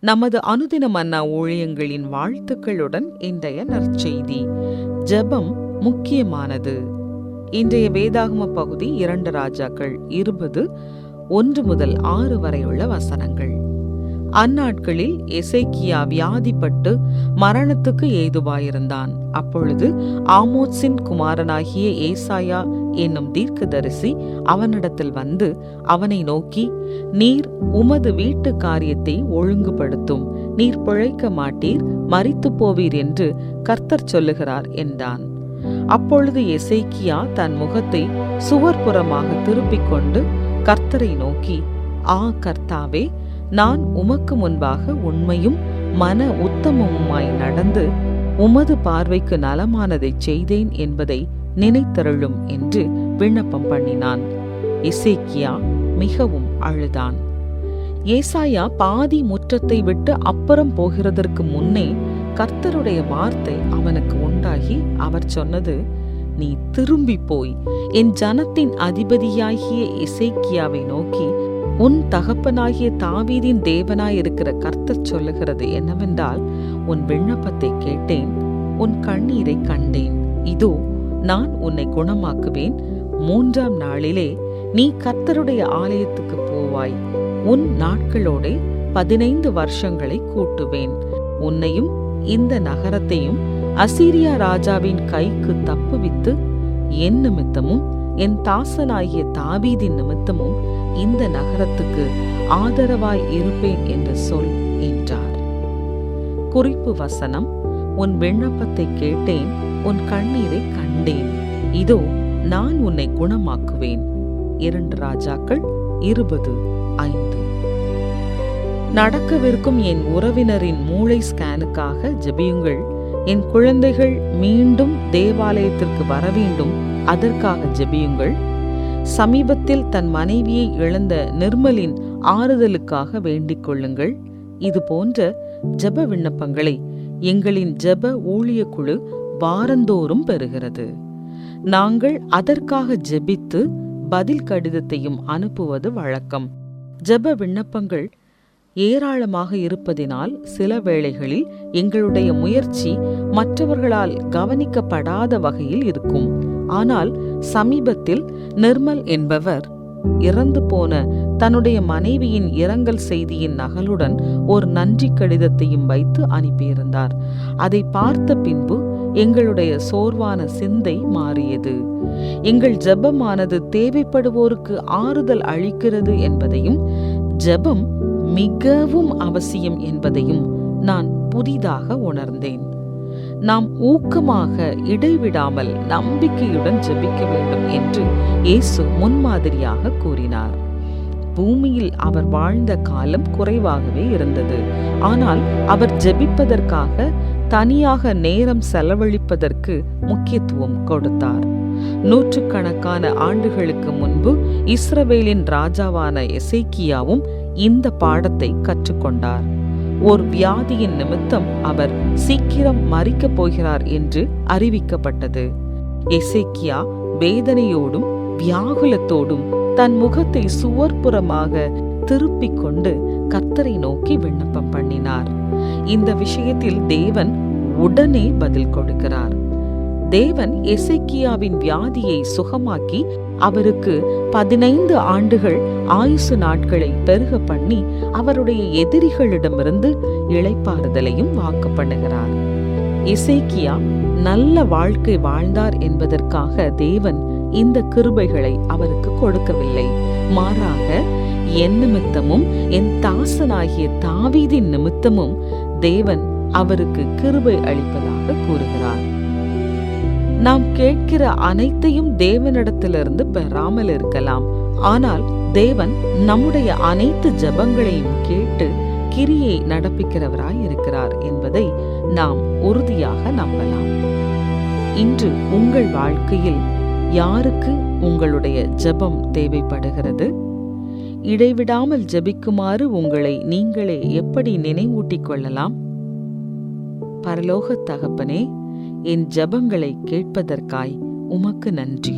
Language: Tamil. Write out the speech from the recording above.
நமது அனுதின மன்னா ஊழியங்களின் வாழ்த்துக்களுடன் இன்றைய நற்செய்தி. ஜெபம் முக்கியமானது. இன்றைய வேதாகம பகுதி 2 ராஜாக்கள் 20:1-6 வரையுள்ள வசனங்கள். அந்நாட்களில் எசேக்கியா வியாதிப்பட்டு மரணத்துக்கு ஏதுவாயிருந்தான். அப்பொழுது ஆமோத்சின் குமாரனாகிய ஏசாயா என்னும் தீர்க்கதரிசி அவனிடத்தில் வந்து அவனை நோக்கி, நீர் உமது வீட்டு காரியத்தை ஒழுங்குபடுத்தும், நீர் பிழைக்க மாட்டீர், மரித்து போவீர் என்று கர்த்தர் சொல்லுகிறார் என்றான். அப்பொழுது எசேக்கியா தன் முகத்தை சுவர்புறமாக திருப்பிக் கொண்டு கர்த்தரை நோக்கி, கர்த்தாவே, நான் உமக்கு முன்பாக உண்மையும் மன உத்தமமுமாய் நடந்து உமது பார்வைக்கு நலமானதை செய்தேன் என்பதை நினைத்தருளும் என்று விண்ணப்பம் பண்ணினான். எசேக்கியா மிகவும் அழுதான். ஏசாயா பாதி முற்றத்தை விட்டு அப்புறம் போகிறதற்கு முன்னே கர்த்தருடைய வார்த்தை அவனுக்கு உண்டாகி அவர் சொன்னது, நீ திரும்பி போய் என் ஜனத்தின் அதிபதியாகிய எசேக்கியாவை நோக்கி, உன் தகப்பனாகிய தாவீதின் தேவனாயிருக்கிற கர்த்தர் சொல்லுகிறது என்னவென்றால், உன் விண்ணப்பத்தை கேட்டேன், உன் கண்ணீரை கண்டேன். இதோ நான் உன்னை குணமாக்குவேன். 3ஆம் நாளிலே நீ கர்த்தருடைய ஆலயத்துக்கு போவாய். உன் நாட்களோட 15 வருஷங்களை கூட்டுவேன். உன்னையும் இந்த நகரத்தையும் அசீரியா ராஜாவின் கைக்கு தப்புவித்து என் நிமித்தமும் என் தாசனாகிய தாவீதின் நிமித்தமும் இந்த நகரத்துக்கு ஆதரவாய் இருப்பேன் என்று சொல் என்றார். குறிப்பு வசனம்: உன் விண்ணப்பத்தை கேட்டேன், உன் கண்ணீரை கண்டேன். இதோ நான் உன்னை குணமாக்குவேன். 2 ராஜாக்கள் 20:5. நடக்கவிருக்கும் என் உறவினரின் மூளை ஸ்கேனுக்காக ஜெபியுங்கள். என் குழந்தைகள் மீண்டும் தேவாலயத்திற்கு வரவேண்டும், அதற்காக ஜெபியுங்கள். சமீபத்தில் தன் மனைவியை இழந்த நிர்மலின் ஆறுதலுக்காக வேண்டிக் கொள்ளுங்கள். இது போன்ற ஜெப விண்ணப்பங்களை எங்களின் ஜெப ஊழிய குழு வாரந்தோறும் பெறுகிறது. நாங்கள் அதற்காக ஜெபித்து பதில் கடிதத்தையும் அனுப்புவது வழக்கம். ஜெப விண்ணப்பங்கள் ஏராளமாக இருப்பதினால் சில வேளைகளில் எங்களுடைய முயற்சி மற்றவர்களால் கவனிக்கப்படாத வகையில் இருக்கும். ஆனால் சமீபத்தில் நிர்மல் என்பவர் இறந்து போன தன்னுடைய மனைவியின் இரங்கல் செய்தியின் நகலுடன் ஒரு நன்றி கடிதத்தையும் வைத்து அனுப்பியிருந்தார். அதை பார்த்த பின்பு எங்களுடைய சோர்வான சிந்தை மாறியது. எங்கள் ஜெபமானது தேவைப்படுவோருக்கு ஆறுதல் அளிக்கிறது என்பதையும், ஜெபம் மிகவும் அவசியம் என்பதையும் நான் புதிதாக உணர்ந்தேன். நாம் ஊக்கமாக இடைவிடாமல் நம்பிக்கையுடன் ஜெபிக்க வேண்டும் என்று இயேசு முன்மாதிரியாக கூறினார். பூமியில் அவர் வாழ்ந்த காலம் குறைவாகவே இருந்தது. ஆனால் அவர் ஜெபிப்பதற்காக தனியாக நேரம் செலவழிப்பதற்கு முக்கியத்துவம் கொடுத்தார். 100கணக்கான ஆண்டுகளுக்கு முன்பு இஸ்ரவேலின் ராஜாவான எசேக்கியாவும் இந்த பாடத்தை கற்றுக்கொண்டார். ஒரு வியாதியின் நிமித்தம் அவர் சீக்கிரம் மரிக்கப் போகிறார் என்று அறிவிக்கப்பட்டது. எசேக்கியா வேதனையோடும் வியாகுலத்தோடும் தன் முகத்தை சுவர்புறமாக திருப்பிக் கொண்டு கர்த்தரை நோக்கி விண்ணப்பம் பண்ணினார். இந்த விஷயத்தில் தேவன் உடனே பதில் கொடுக்கிறார். தேவன் எசேக்கியாவின் வியாதியை சுகமாக்கி அவருக்கு 15 ஆண்டுகள் ஆயுசு நாட்களை பெருக பண்ணி அவருடைய எதிரிகளிடமிருந்து இளைப்பாறுதலையும் வாக்கு பண்ணுகிறார். எசேக்கியா நல்ல வாழ்க்கை வாழ்ந்தார் என்பதற்காக தேவன் இந்த கிருபைகளை அவருக்கு கொடுக்கவில்லை. மாறாக என் நிமித்தமும் என் தாசனாகிய தாவீதின் நிமித்தமும் தேவன் அவருக்கு கிருபை அளிப்பதாக கூறுகிறார். நாம் கேட்கிற அனைத்தையும் தேவனிடத்திலிருந்து பெறாமல் இருக்கலாம். ஆனால் தேவன் நம்முடைய அனைத்து ஜெபங்களையும் கேட்டு கிரியை நடப்பிக்கிறவராய் இருக்கிறார் என்பதை நாம் உறுதியாக நம்பலாம். இன்று உங்கள் வாழ்க்கையில் யாருக்கு உங்களுடைய ஜெபம் தேவைப்படுகிறது? இடைவிடாமல் ஜெபிக்குமாறு உங்களை நீங்களே எப்படி நினைவூட்டிக் கொள்ளலாம்? பரலோக தகப்பனே, என் ஜெபங்களை கேட்பதற்காய் உமக்கு நன்றி.